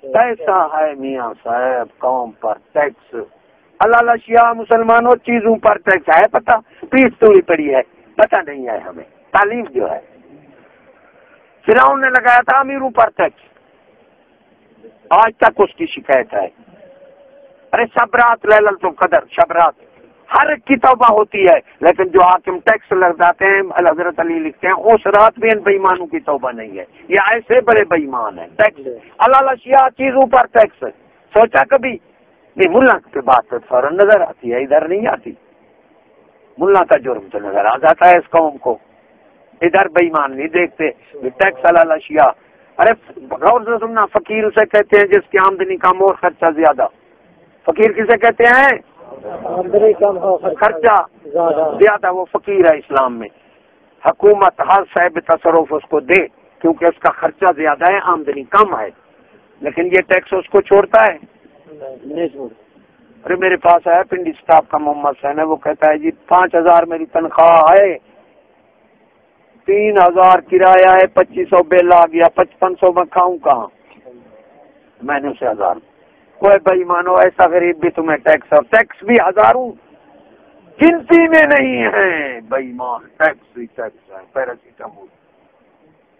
کیسا ہے میاں صاحب قوم پر ٹیکس؟ اللہ شیعہ مسلمانوں چیزوں پر ٹیکس ہے پتہ، پیس توڑی پڑی ہے، پتہ نہیں ہے ہمیں تعلیم جو ہے۔ فرعون نے لگایا تھا امیروں پر ٹیکس، آج تک اس کی شکایت ہے۔ ارے شبرات لیلۃ القدر، شبرات ہر ایک کی توبہ ہوتی ہے، لیکن جو حاکم ٹیکس لگاتے ہیں، حضرت علی لکھتے ہیں اس رات بھی ان بےایمانوں کی توبہ نہیں ہے، یہ ایسے بڑے بےایمان ہیں۔ ٹیکس اللہ شیعہ چیزوں پر ٹیکس، سوچا کبھی؟ نہیں، ملا کی بات تو فوراً نظر آتی ہے، ادھر نہیں آتی۔ ملا کا جرم تو نظر آ جاتا ہے اس قوم کو، ادھر بےایمان نہیں دیکھتے، ٹیکس اللہ شیعہ۔ ارے غور سے سننا، فقیر اسے کہتے ہیں جس کی آمدنی کم اور خرچہ زیادہ۔ فقیر کسے کہتے ہیں؟ آمدنی کم ہو خرچہ زیادہ، وہ فقیر ہے اسلام میں۔ حکومت ہر صاحب تصرف اس کو دے کیونکہ اس کا خرچہ زیادہ ہے، آمدنی کم ہے، لیکن یہ ٹیکس اس کو چھوڑتا ہے؟ ارے میرے پاس ہے پنڈی اسٹاف کا محمد حسین ہے، وہ کہتا ہے جی 5000 میری تنخواہ ہے، 3000 کرایہ ہے، 2500 بل آ گیا، 5500 میں کھاؤں کہاں؟ میں نے اسے 1000 کوئی بھائی مانو ایسا غریب بھی تمہیں ٹیکس، اور ٹیکس بھی ہزاروں گنتی میں نہیں ہے بھائی مان، ٹیکس ہی ٹیکس ہے۔ پیراسیٹامول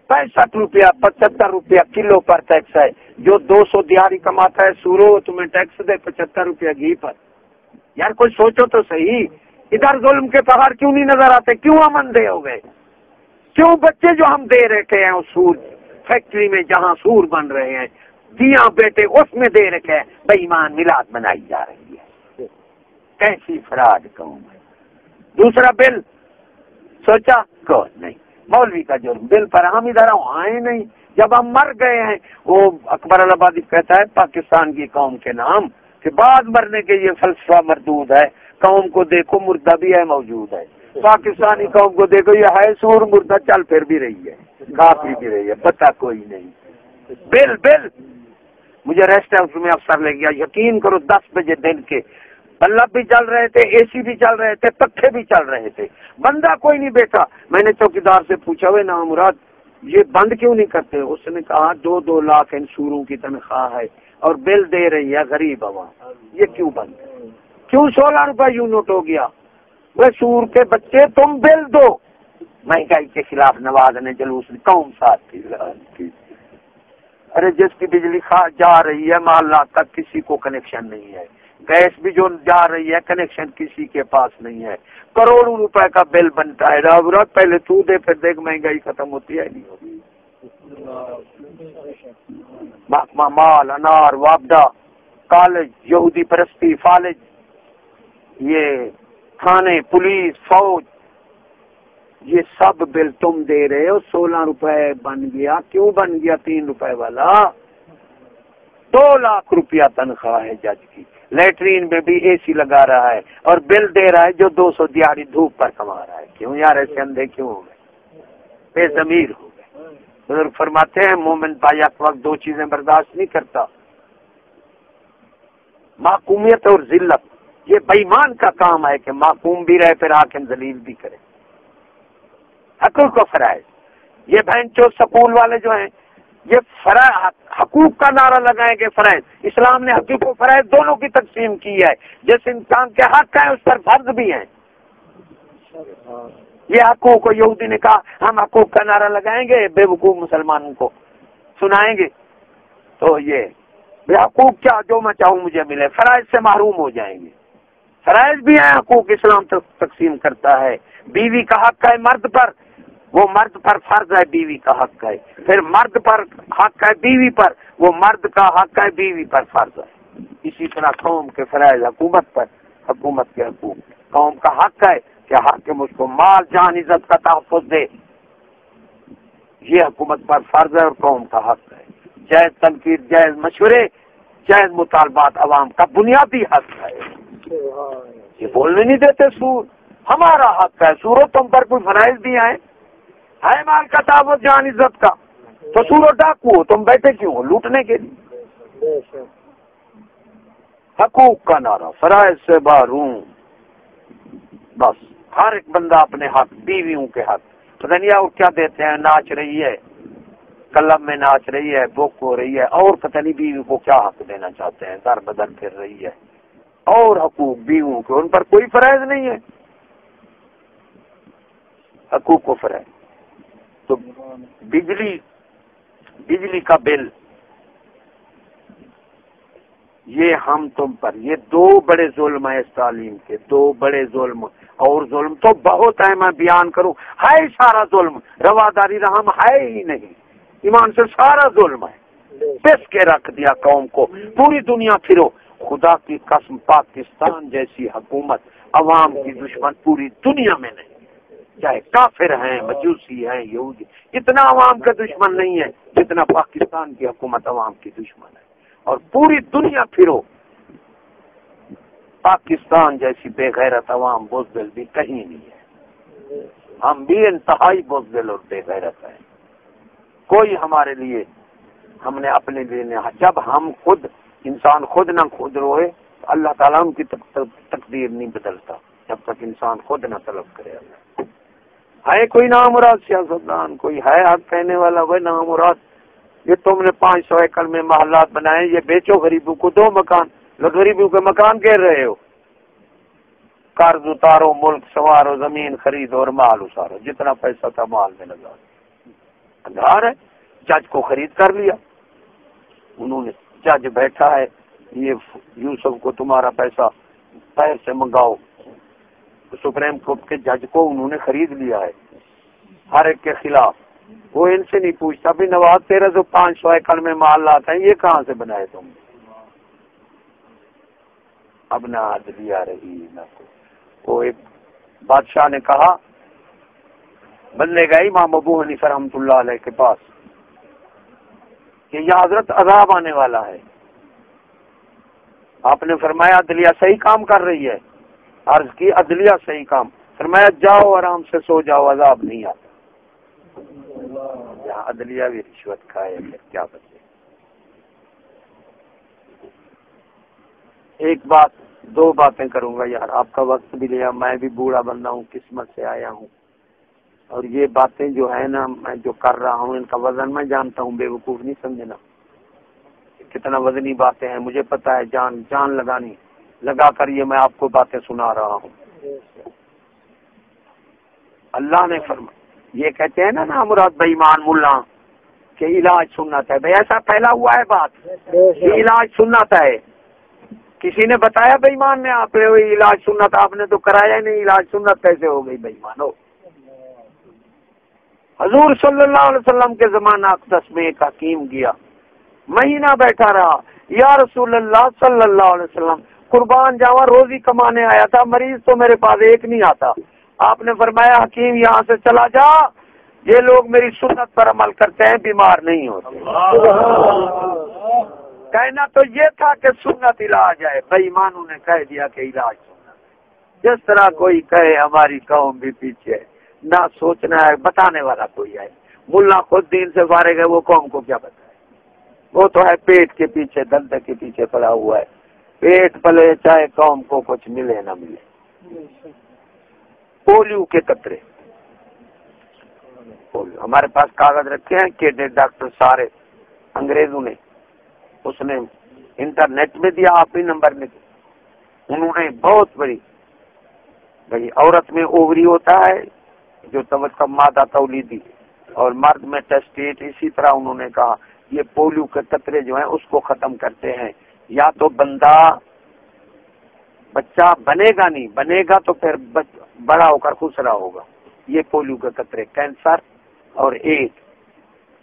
65 روپیہ 75 روپیہ کلو پر ٹیکس ہے۔ جو 200 دیہاری کماتا ہے سورو تمہیں ٹیکس دے 75 روپیہ گھی پر۔ یار کوئی سوچو تو صحیح، ادھر ظلم کے پہاڑ کیوں نہیں نظر آتے؟ کیوں امن دے ہو گئے؟ کیوں بچے جو ہم دے رکھے ہیں اس سور فیکٹری میں جہاں سور بن رہے ہیں، دیاں بیٹے اس میں دے رکھے ہیں، بے ایمان میلاد منائی جا رہی ہے، کیسی فراڈ قوم ہے۔ دوسرا بل سوچا کوئی نہیں، مولوی کا جرم بل پر ہم ادھر آئے نہیں، جب ہم مر گئے ہیں۔ وہ اکبر الہبادی کہتا ہے پاکستان کی قوم کے نام کہ بعد مرنے کے یہ فلسفہ مردود ہے، قوم کو دیکھو مردہ بھی ہے موجود ہے، پاکستانی قوم کو دیکھو یہ ہے سور مردہ چل پھر بھی رہی ہے، کافی بھی رہی ہے، پتہ کوئی نہیں۔ بل بل مجھے ریسٹ ہاؤس میں افسر لے گیا، یقین کرو 10 بجے دن کے، بلب بھی چل رہے تھے، اے سی بھی چل رہے تھے، پکھے بھی چل رہے تھے، بندہ کوئی نہیں بیٹھا۔ میں نے چوکیدار سے پوچھا وہ نام مراد یہ بند کیوں نہیں کرتے؟ اس نے کہا 2-2 لاکھ ان سوروں کی تنخواہ ہے اور بل دے رہی ہے غریب عوام، یہ کیوں بند ہے؟ کیوں 16 روپے یونٹ ہو گیا؟ وہ سور کے بچے تم بل دو۔ مہنگائی کے خلاف نواز نے جلوس قوم ساتھ تھی۔ ارے جس کی بجلی جا رہی ہے محلہ تک کسی کو کنیکشن نہیں ہے، گیس بھی جو جا رہی ہے کنیکشن کسی کے پاس نہیں ہے، کروڑوں روپے کا بل بنتا ہے۔ رابرات پہلے تو دے پھر دیکھ مہنگائی ختم ہوتی ہے نہیں ہوتی۔ محکمہ مال، انار، وابڈا، کالج، یہودی پرستی، فالج، یہ تھانے، پولیس، فوج، یہ سب بل تم دے رہے ہو۔ 16 روپے بن گیا، کیوں بن گیا 3 روپے والا؟ 2 لاکھ روپیہ تنخواہ ہے جج کی، لیٹرین میں بھی اے سی لگا رہا ہے اور بل دے رہا ہے جو 200 دیہڑی دھوپ پر کما رہا ہے۔ کیوں یار ایسے اندھے کیوں ہو گئے؟ بے ضمیر ہو گئے۔ بزرگ فرماتے ہیں مومن پایک وقت 2 چیزیں برداشت نہیں کرتا، محکومیت اور ذلت۔ یہ بے ایمان کا کام ہے کہ محکوم بھی رہے پھر حاکم ذلیل بھی کرے۔ حقوق و فرائض، یہ بہن چو سکول والے جو ہیں یہ حقوق کا نعرہ لگائیں گے، فرائض۔ اسلام نے حقوق و فرائض دونوں کی تقسیم کی ہے، جس انسان کے حق ہیں اس پر فرض بھی ہیں۔ یہ حقوق کو یہودی نے کہا ہم حقوق کا نعرہ لگائیں گے، بے وقوف مسلمانوں کو سنائیں گے، تو یہ حقوق کیا جو میں چاہوں مجھے ملے، فرائض سے محروم ہو جائیں گے۔ فرائض بھی ہیں، حقوق اسلام تقسیم کرتا ہے۔ بیوی کا حق ہے مرد پر، وہ مرد پر فرض ہے، بیوی کا حق ہے۔ پھر مرد پر حق ہے بیوی پر، وہ مرد کا حق ہے بیوی پر فرض ہے۔ اسی طرح قوم کے فرائض حکومت پر، حکومت کے حقوق۔ قوم کا حق ہے کہ حاکم اس کو مال جان عزت کا تحفظ دے، یہ حکومت پر فرض ہے اور قوم کا حق ہے۔ جائز تنقید، جائز مشورے، جائز مطالبات عوام کا بنیادی حق ہے۔ یہ بولنے نہیں دیتے سور، ہمارا حق ہے۔ سورو تم پر کوئی فرائض بھی ہے مال کا تحفظ جان عزت کا، تو سورو ڈاکو ہو، تم بیٹھے کیوں ہو؟ لوٹنے کے لیے۔ حقوق کا نعرہ، فرائض سے محروم، بس ہر ایک بندہ اپنے حق، بیویوں کے حق، پتہ نہیں اور کیا دیتے ہیں، ناچ رہی ہے کلب میں ناچ رہی ہے، بک ہو رہی ہے، اور پتہ نہیں بیوی کو کیا حق دینا چاہتے ہیں، در بدر پھر رہی ہے، اور حقوق بیویوں کے ان پر کوئی فرائض نہیں ہے، حقوق کو فرائض. تو بجلی کا بل، یہ ہم تم پر، یہ دو بڑے ظلم ہیں اس تعلیم کے، دو بڑے ظلم. اور ظلم تو بہت ہے، میں بیان کروں، ہے سارا ظلم، رواداری رحم ہے ہی نہیں، ایمان سے سارا ظلم ہے. پس کے رکھ دیا قوم کو. پوری دنیا پھرو، خدا کی قسم پاکستان جیسی حکومت عوام کی دشمن پوری دنیا میں نہیں، چاہے کافر ہیں، مجوسی ہیں، یہودی، اتنا عوام کا دشمن نہیں ہے جتنا پاکستان کی حکومت عوام کی دشمن ہے. اور پوری دنیا پھرو، پاکستان جیسی بے غیرت عوام بزدل بھی کہیں نہیں ہے. ہم بھی انتہائی بزدل اور بے غیرت ہیں. کوئی ہمارے لیے، ہم نے اپنے لیے نہیں. جب ہم خود، انسان خود نہ خود روئے، اللہ تعالیٰ ان کی تقدیر نہیں بدلتا جب تک انسان خود نہ طلب کرے. اللہ ہے کوئی نامراد سیاستدان، کوئی ہے حق کہنے والا، وہ نامراد. یہ تم نے 500 ایکڑ میں محلات بنائے، یہ بیچو غریبوں کو، 2 مکان، غریبوں کے مکان کہہ رہے ہو. قرض اتارو، ملک سنوارو، زمین خرید اور مال اتارو، جتنا پیسہ تھا مال میں لگا. اندھار ہے. جج کو خرید کر لیا انہوں نے، جج بیٹھا ہے، یہ یوسف کو تمہارا پیسہ پیر سے منگاؤ. سپریم کورٹ کے جج کو انہوں نے خرید لیا ہے ہر ایک کے خلاف. وہ ان سے نہیں پوچھتا بھی نواز تیرا جو 500 ایکڑ میں مال لاتا ہے یہ کہاں سے بنائے تم نے. اب نہ عدلیہ رہی نہ کوئی. وہ ایک بادشاہ نے کہا، بندے گئے امام ابو حنیفہ رحمۃ اللہ علیہ کے پاس کہ یا حضرت عذاب آنے والا ہے. آپ نے فرمایا عدلیہ صحیح کام کر رہی ہے. عرض کی عدلیہ صحیح کام. فرمایا جاؤ آرام سے سو جاؤ، عذاب نہیں آتا. یہاں عدلیہ بھی رشوت کھائے پھر کیا بچے. ایک بات، 2 باتیں کروں گا یار، آپ کا وقت بھی لیا، میں بھی بوڑھا بندہ ہوں، قسمت سے آیا ہوں. اور یہ باتیں جو ہے نا میں جو کر رہا ہوں ان کا وزن میں جانتا ہوں، بے وقوف نہیں سمجھنا. کتنا وزنی باتیں ہیں مجھے پتا ہے. جان لگا کر یہ میں آپ کو باتیں سنا رہا ہوں. اللہ نے فرمایا، یہ کہتے ہیں نا نامراد بے ایمان ملا کہ علاج سنت ہے. بھائی ایسا پھیلا ہوا ہے بات کہ علاج سنت ہے. کسی نے بتایا بے ایمان نے آپ نے علاج سنت؟ آپ نے تو کرایا ہی نہیں. علاج سنت کیسے ہو گئی بے ایمان ہو؟ حضور صلی اللہ علیہ وسلم کے زمانہ اقدس میں ایک حکیم گیا، مہینہ بیٹھا رہا. یا رسول اللہ صلی اللہ علیہ وسلم، قربان جاوا روزی کمانے آیا تھا، مریض تو میرے پاس ایک نہیں آتا. آپ نے فرمایا حکیم یہاں سے چلا جا، یہ لوگ میری سنت پر عمل کرتے ہیں، بیمار نہیں ہوتے. کہنا تو یہ تھا کہ سنت علاج ہے، بے ایمانوں نے کہہ دیا کہ علاج سنت. جس طرح کوئی کہے ہماری قوم بھی پیچھے، نہ سوچنا ہے بتانے والا کوئی ہے. ملا خود دین سے فارغ ہے، وہ قوم کو کیا بتائے؟ وہ تو ہے پیٹ کے پیچھے، دندے کے پیچھے پڑا ہوا ہے. پیٹ پلے چاہے قوم کو کچھ ملے نہ ملے. پولیو کے قطرے، ہمارے پاس کاغذ رکھے ہیں کہ ڈاکٹر سارے انگریزوں نے، اس نے انٹرنیٹ میں دیا، آپ ہی نمبر میں دیا. انہوں نے بہت بڑی، بھائی عورت میں اووری ہوتا ہے جو توجہ مادہ تولیدی، اور مرد میں ٹیسٹیٹ. اسی طرح انہوں نے کہا یہ پولیو کے قطرے جو ہیں اس کو ختم کرتے ہیں. یا تو بچہ بنے گا، نہیں بنے گا تو پھر بڑا ہو کر خسرا ہوگا. یہ پولیو کے قطرے، کینسر اور ایڈ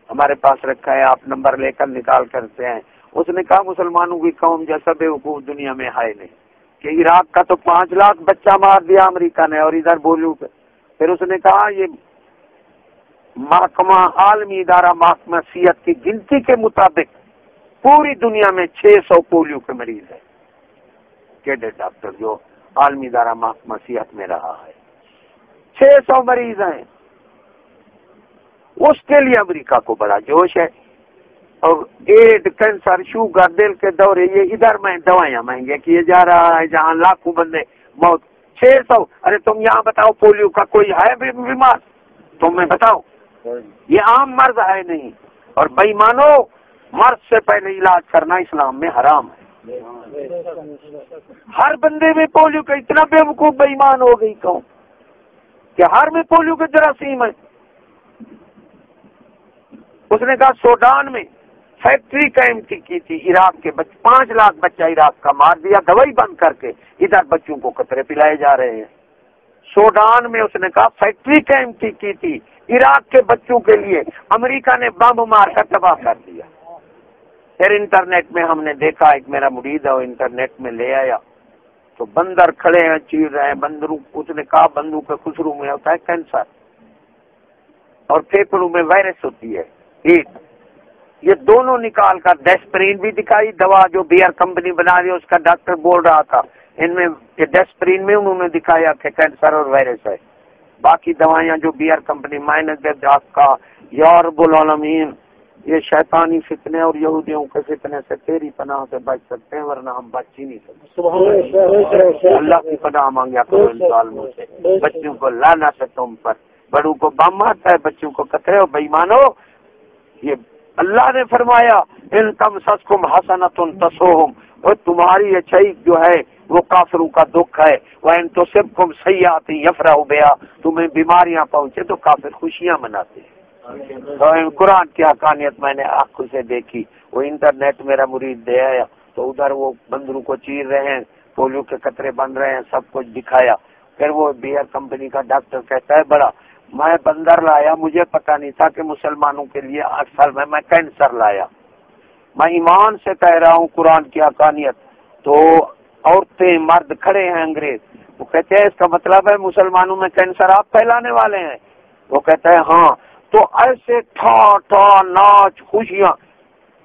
ہمارے پاس رکھا ہے، آپ نمبر لے کر نکال کرتے ہیں. اس نے کہا مسلمانوں کی قوم جیسا بے وقوف دنیا میں ہے نہیں، کہ عراق کا تو 5 لاکھ بچہ مار دیا امریکہ نے، اور ادھر پولیو پہ. پھر اس نے کہا یہ محکمہ، عالمی ادارہ محکمہ صحت کی گنتی کے مطابق پوری دنیا میں 600 پولیو کے مریض ہیں. کیڈر ڈاکٹر جو عالمی ادارہ محکمہ صحت میں رہا ہے، 600 مریض ہیں. اس کے لیے امریکہ کو بڑا جوش ہے. اور ایڈ، کینسر، شوگر، دل کے دورے، یہ ادھر میں دوائیاں مہنگے کیے جا رہا ہے جہاں لاکھوں بندے موت. 600. ارے تم یہاں بتاؤ پولیو کا کوئی ہے بیمار؟ تم میں بتاؤ. یہ عام مرض ہے نہیں. اور بےایمانو مرض سے پہلے علاج کرنا اسلام میں حرام ہے. ہر بندے میں پولیو کا اتنا بے وقوف بےایمان ہو گئی قوم کہ ہر میں پولیو کے جراثیم ہے. اس نے کہا سوڈان میں فیکٹری قائم کی تھی عراق کے 5 لاکھ بچہ عراق کا مار دیا دوائی بند کر کے. ادھر بچوں کو قطرے پلائے جا رہے ہیں. سوڈان میں اس نے کہا فیکٹری قائم کی تھی عراق کے بچوں کے لیے. امریکہ نے بم مار کر تباہ کر دیا. پھر انٹرنیٹ میں ہم نے دیکھا, ایک میرا مرید ہے وہ انٹرنیٹ میں لے آیا تو بندر کھڑے ہیں چیر رہے ہیں. بندروں اس نے کہا بندوں کے خسروں میں ہوتا ہے کینسر اور پھیپھڑوں میں وائرس ہوتی ہے ہیٹ. یہ دونوں نکال کر ڈیسپرین بھی دکھائی, دوا جو بیئر کمپنی بنا رہی ہے اس کا ڈاکٹر بول رہا تھا ان میں یہ ڈیسپرین میں انہوں نے دکھایا کہ کینسر اور وائرس ہے. باقی دوائیاں جو بیئر کمپنی آپ کا یا رب العالمین یہ شیطانی فتنے اور یہودیوں کے فتنے سے تیری پناہ سے بچ سکتے ہیں ورنہ ہم بچ ہی نہیں سکتے. اللہ کی پناہ مانگیا کرو ان ظالموں سے. بچوں کو لانا سے تم پر, بڑوں کو بم آتا ہے بچوں کو قطرے ہو. بےایمانو یہ اللہ نے فرمایا ان تمسسکم حسنۃ تسؤہم, اور تمہاری اچھائی جو ہے وہ کافروں کا دکھ ہے. وان تصبکم سیئات یفرحوا بها, تمہیں بیماریاں پہنچے تو کافر خوشیاں مناتے ہیں. قرآن کی حقانیت میں نے آنکھوں سے دیکھی. وہ انٹرنیٹ میرا مرید دے آیا تو ادھر وہ بندروں کو چیر رہے ہیں, پولیو کے قطرے بن رہے ہیں, سب کچھ دکھایا. پھر وہ بیئر کمپنی کا ڈاکٹر کہتا ہے بڑا میں بندر لایا, مجھے پتا نہیں تھا کہ مسلمانوں کے لیے اکثر میں کینسر لایا. میں ایمان سے کہہ رہا ہوں قرآن کی حقانیت. تو عورتیں مرد کھڑے ہیں انگریز, وہ کہتے ہیں اس کا مطلب ہے مسلمانوں میں کینسر آپ پھیلانے والے ہیں. وہ کہتا ہے ہاں. تو ایسے ٹھا ٹھا ناچ خوشیاں,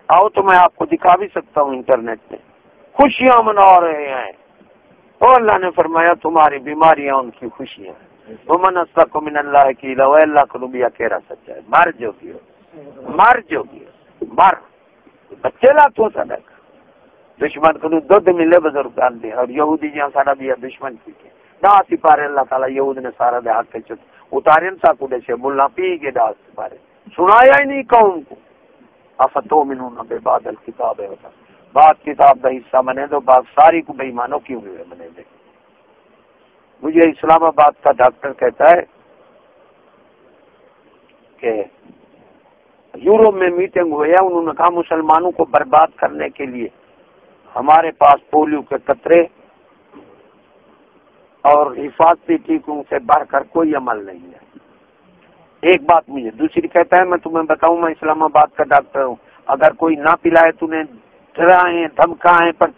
آؤ تو میں آپ کو دکھا بھی سکتا ہوں انٹرنیٹ پہ, خوشیاں منا رہے ہیں. اور اللہ نے فرمایا تمہاری بیماریاں ان کی خوشیاں. ومن اصدق من اللہ قیلا, وہ اللہ کو نبی کہہ رہا سچا ہے. مر جو گی مر جو گی مر بچے لا تو صدق دشمن کو دودھ ملے بزرگ دے. اور یہودی جہاں سارا بھی دشمن کی کے دا سپارے اللہ تعالی یہود نے سارا دے حق کے اتارین سا کوڈے سے ملا پی کے دا سپارے سنایا ہی نہیں قوم کو. افتؤمنون ببعض الکتاب ہوتا بعض کتاب کا حصہ منے دو, بعض ساری کو بے ایمانوں کیوں ہوئے منے دے. مجھے اسلام آباد کا ڈاکٹر کہتا ہے کہ یورپ میں میٹنگ ہوئی ہے, انہوں نے کہا مسلمانوں کو برباد کرنے کے لیے ہمارے پاس پولیو کے قطرے اور حفاظتی ٹیکوں سے بڑھ کر کوئی عمل نہیں ہے. ایک بات مجھے دوسری کہتا ہے میں تمہیں بتاؤں میں اسلام آباد کا ڈاکٹر ہوں, اگر کوئی نہ پلائے تمہیں ڈرائیں دھمکائیں پر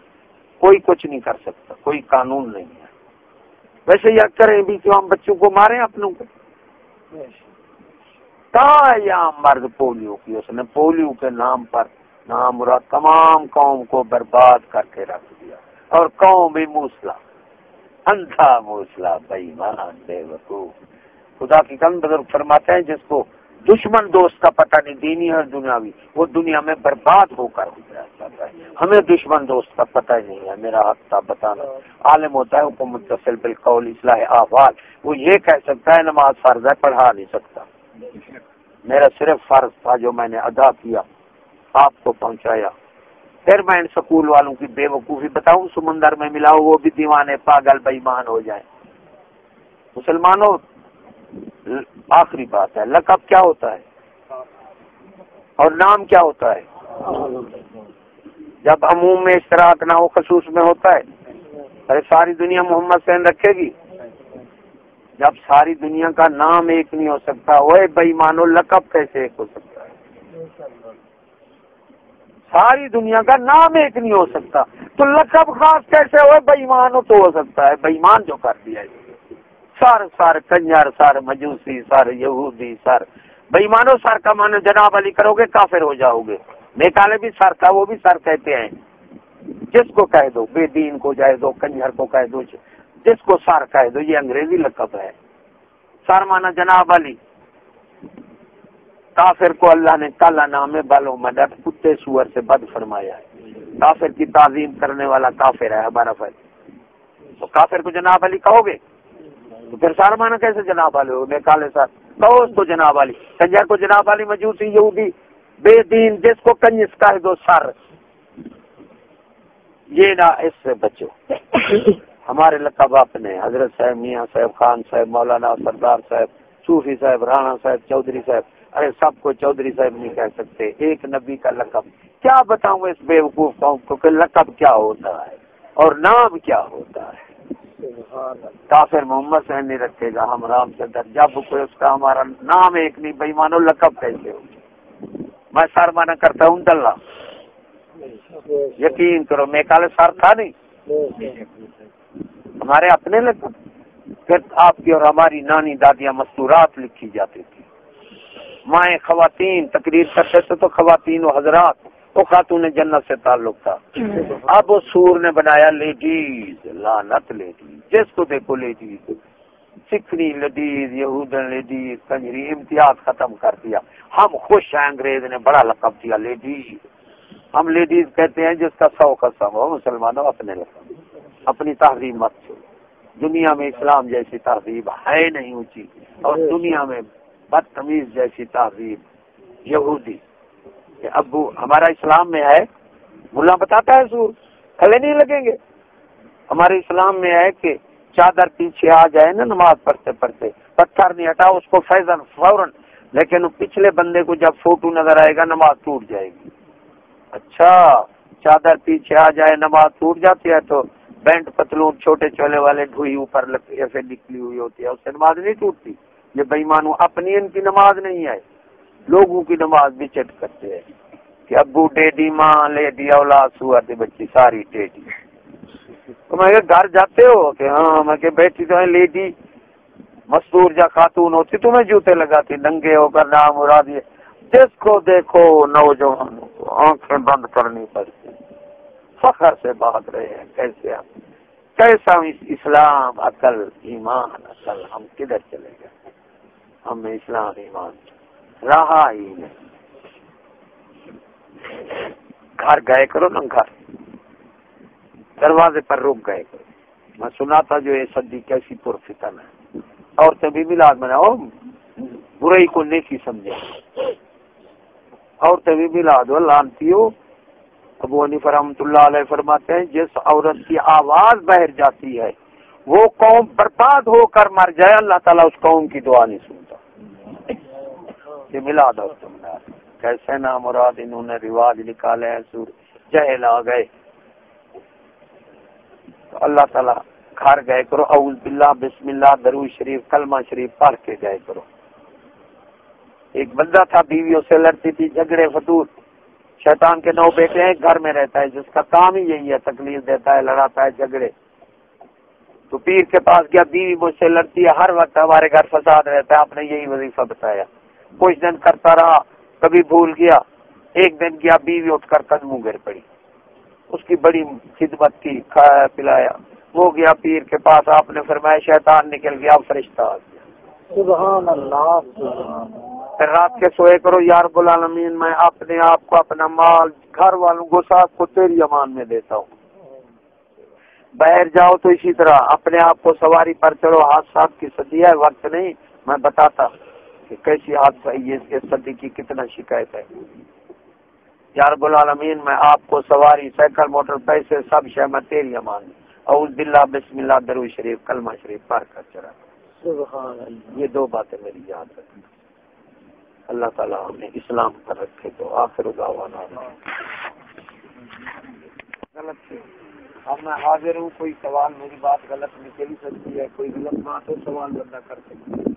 کوئی کچھ نہیں کر سکتا, کوئی قانون نہیں ہے. ویسے یہ کریں بھی کہ ہم بچوں کو ماریں اپنوں کو. یا مرد پولیو کی, اس نے پولیو کے نام پر نام مراد تمام قوم کو برباد کر کے رکھ دیا. اور قوم بھی موسلا اندھا موسلا بے ایمان بے وقوف. خدا کی قسم بزرگ فرماتے ہیں جس کو دشمن دوست کا پتہ نہیں دینی ہے دنیاوی, وہ دنیا میں برباد ہو کر جاتا ہے. ہمیں دشمن دوست کا پتہ ہی نہیں ہے. میرا حق تھا بتانا. عالم ہوتا ہے حکم متصل بالقول اصلاح احوال, وہ یہ کہہ سکتا ہے نماز فرض ہے, پڑھا نہیں سکتا. میرا صرف فرض تھا جو میں نے ادا کیا, آپ کو پہنچایا. پھر میں ان سکول والوں کی بے وقوفی بتاؤں, سمندر میں ملاؤ وہ بھی دیوانے پاگل بے ایمان ہو جائیں. مسلمانوں آخری بات ہے, لقب کیا ہوتا ہے اور نام کیا ہوتا ہے؟ جب عموم میں اشتراک نہ ہو خصوص میں ہوتا ہے. ارے ساری دنیا محمد سین رکھے گی جب ساری دنیا کا نام ایک نہیں ہو سکتا. وہ بے ایمانو لقب کیسے ایک ہو سکتا ہے؟ ساری دنیا کا نام ایک نہیں ہو سکتا تو لقب خاص کیسے ہوئے؟ بے ایمانو تو ہو سکتا ہے. بے ایمان جو کر دیا ہے سار کنجر, سار مجوسی, سار یہودی, سار بے ایمانو. سر کا معنی جناب علی کرو گے کافر ہو جاؤ گے. نیکالے بھی سر کا, وہ بھی سر کہتے ہیں. جس کو کہہ دو, بے دین کو جائے دو, کنجر کو کہہ دو, جس کو سر کہہ دو, یہ انگریزی لقب ہے. سر مانا جناب علی. کافر کو اللہ نے کالا نام بالوں مدد کتے سور سے بد فرمایا ہے. کافر کی تعظیم کرنے والا کافر ہے ہمارا فرض. تو کافر کو جناب علی کہو گے تو پھر سر مانا کیسے جناب علی ہو؟ کالے سر کہو اس کو جناب علی. کنجر کو جناب علی, مجوسی یہودی بے دین جس کو کنجس کہہ دو سر، یہ نہ اس سے بچو۔ ہمارے لقب اپنے حضرت صاحب، میاں صاحب، خان صاحب، مولانا سردار صاحب، صوفی صاحب، رانا صاحب، چودھری صاحب، ارے سب کو چودھری صاحب نہیں کہہ سکتے، ایک نبی کا لقب۔ کیا بتاؤں اس بے وقوف قوم کو کہ لقب کیا ہوتا ہے اور نام کیا ہوتا ہے۔ کافر محمد سے نہیں رکھے گا ہم رام سے در، جب کوئی اس کا ہمارا نام ایک نہیں، بھائی مانو لقب کیسے ہو۔ میں سر مانا کرتا ہوں دلہ، یقین کرو میں کل سر تھا نہیں، ہمارے اپنے لقب۔ پھر آپ کی اور ہماری نانی دادیاں مستورات لکھی جاتی تھی، مائیں خواتین تقریر کرتے تھے تو خواتین و حضرات، وہ خاتون جنت سے تعلق تھا۔ اب وہ سور نے بنایا لیڈیز، لعنت لیڈیز، جس کو دیکھو لیڈیز، سکھنی لیڈیز، یہودن لیڈیز، کنجری، امتیاز ختم کر دیا۔ ہم خوش ہیں، انگریز نے بڑا لقب دیا لیڈیز۔ ہم لیڈیز کہتے ہیں جس کا 100 قسم ہو، مسلمانوں اپنے لقب، اپنی تہذیب مت چھوڑو۔ دنیا میں اسلام جیسی تہذیب ہے نہیں اونچی، اور دنیا میں بدتمیز جیسی تہذیب یہودی۔ کہ ابو ہمارا اسلام میں ہے، ملا بتاتا ہے سور کھلے نہیں لگیں گے۔ ہمارے اسلام میں ہے کہ چادر پیچھے آ جائے نا نماز پڑھتے پڑھتے، پتھر نہیں ہٹا اس کو فیضاً فوراً، لیکن پچھلے بندے کو جب فوٹو نظر آئے گا نماز ٹوٹ جائے گی۔ اچھا چادر پیچھے آ جائے نماز ٹوٹ جاتی ہے، تو بینٹ پتلون چھوٹے چولے والے ڈھوئی اوپر ایسے نکلی ہوئی ہوتی ہے، اس سے نماز نہیں ٹوٹتی۔ یہ بےایمانو اپنی ان کی نماز نہیں ہے، لوگوں کی نماز بھی چٹ کرتے ہیں کہ ابو ڈیڈی ماں لے دی اولاد سوار بچی ساری ڈیڈی۔ تو میں گھر جاتے ہو کہ ہاں، میں کہ بیٹی تو ہے لیڈی، مستور جا خاتون ہوتی تمہیں جوتے لگاتی، ننگے ہو کر نام مراد۔ جس کو دیکھو نوجوانوں کو آنکھیں بند کرنی پڑتی، فخر سے بات رہے ہیں کیسے ہم، کیسا اسلام، عقل، ایمان، عقل، ہم کدھر چلے گئے؟ ہم میں اسلام ایمان رہا ہی نہیں۔ گھر گئے کرو نا، گھر دروازے پر رک گئے کرو۔ میں سنا تھا جو یہ صدی کیسی پرفتن ہے، عورتیں بھی میلاد مناؤ، برائی کو نیکی سمجھے، عورتیں بھی میلاد ہو لانتی ہو۔ ابو حنیفہ رحمۃ اللہ علیہ فرماتے ہیں جس عورت کی آواز بہر جاتی ہے وہ قوم برباد ہو کر مر جائے، اللہ تعالیٰ اس قوم کی دعا نہیں سنتا۔ یہ میلاد عورتیں منا، کیسے نامراد انہوں نے رواج نکالے ہیں، سور جہل آ گئے۔ تو اللہ تعالیٰ گھر گئے کرو، اعوذ باللہ، بسم اللہ، درود شریف، کلمہ شریف پڑھ کے گئے کرو۔ ایک بندہ تھا، بیویوں سے لڑتی تھی، جھگڑے فتور، شیطان کے 9 بیٹے ہیں، گھر میں رہتا ہے، جس کا کام ہی یہی ہے، تکلیف دیتا ہے، لڑاتا ہے، جھگڑے۔ تو پیر کے پاس گیا، بیوی مجھ سے لڑتی ہے، ہر وقت ہمارے گھر فساد رہتا ہے، آپ نے یہی وظیفہ بتایا۔ کچھ دن کرتا رہا، کبھی بھول گیا، ایک دن گیا، بیوی اٹھ کر قدموں گر پڑی، اس کی بڑی خدمت کی، کھایا پلایا، وہ گیا پیر کے پاس، آپ نے فرمایا شیطان نکل گیا، فرشتہ آ گیا۔ سبحان اللہ، سبحان اللہ۔ پھر رات کے سوئے کرو، یا رب العالمین میں اپنے آپ کو، اپنا مال، گھر والوں کو، ساتھ کو تیری امان میں دیتا ہوں۔ باہر جاؤ تو اسی طرح اپنے آپ کو سواری پر چلو، حادثات کی صدی ہے، وقت نہیں میں بتاتا کہ کیسی حادثہ یہ صدی کی کتنا شکایت ہے۔ یا رب العالمین میں آپ کو سواری، سائیکل، موٹر، پیسے، سب شے میں تیری امان میں، اعوذ باللہ، بسم اللہ، درود شریف، کلمہ شریف پڑھ کر چلا۔ سبحان اللہ۔ یہ 2 باتیں میری یاد رکھنا۔ اللہ تعالیٰ ہمیں اسلام پر رکھے۔ تو آخر دعوانا غلط تھی، اب میں حاضر ہوں، کوئی سوال، میری بات غلط نکل سکتی ہے، کوئی غلط بات ہو سوال بندہ کر سکتا ہے۔